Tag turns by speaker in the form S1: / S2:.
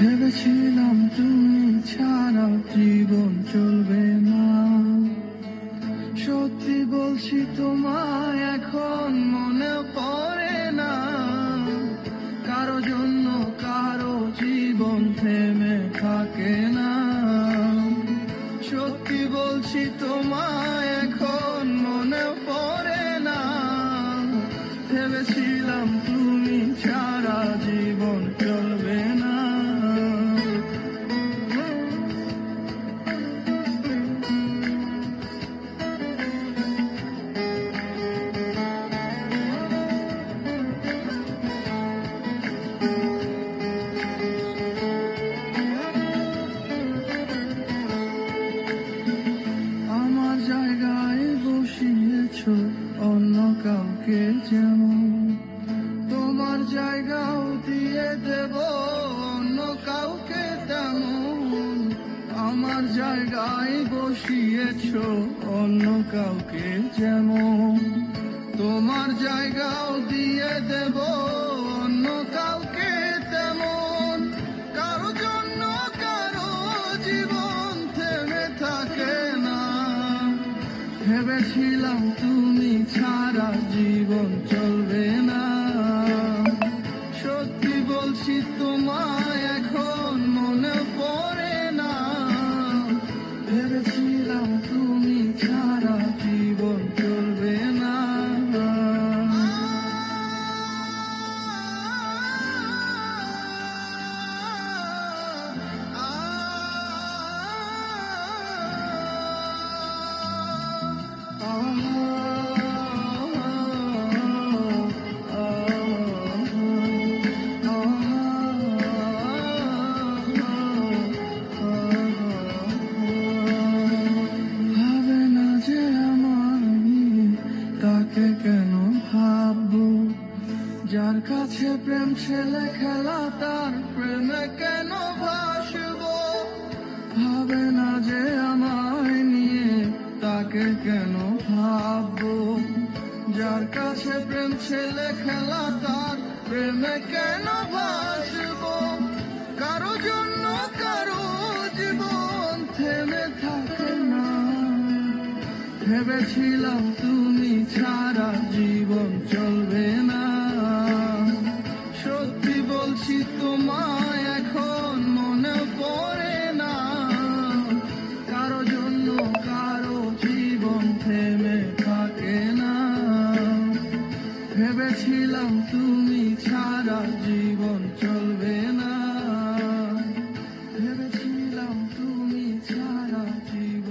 S1: ভেবেছিলাম তুমি ছাড়া জীবন চলবে না। সত্যি বলছি তোমায় এখন মনে পড়ে না। কারো জন্য কারো জীবন থেমে থাকে না। সত্যি বলছি তোমায় এখন মনে পড়ে না। ভেবেছিলাম তুমি ছাড়া জীবন চলবে না। আমার জায়গায় বসিয়েছ অন্য কাউকে যেমন, তোমার জায়গাও দিয়ে দেব অন্য কাউকে তেমন। আমার জায়গায় বসিয়েছ অন্য কাউকে যেমন, তোমার জায়গাও দিয়ে দেব অন্য কাউকে তেমন। কারো জন্য কারো জীবন থেমে থাকে না। ভেবেছিলাম তুমি ছাড়া জীবন চলবে না। সত্যি বলছি তোমায় এখন মনে পড়ে না। ভেবেছিলাম তুমি ছাড়া জীবন চলবে না। ভাবে না যে আমার নিয়ে তাকে কেন ভাববো। যার কাছে প্রেম ছেলে খেলা তার প্রেমে কেন ভাসবো। ভাবে না যে আমায় নিয়ে তাকে কেন ভাববো। যার কাছে প্রেম ছেলে খেলা তার প্রেমে কেন ভাসবো। কারো জন্য কারো জীবন থেমে থাকে না। ভেবেছিলাম তুমি ছাড়া জীবন চলবে না। সত্যি বলছি তোমায় এখন মনে পড়ে না। কারো জন্য কারো জীবন থেমে থাকে না। ভেবেছিলাম তুমি ছাড়া জীবন চলবে না। ভেবেছিলাম তুমি ছাড়া জীবন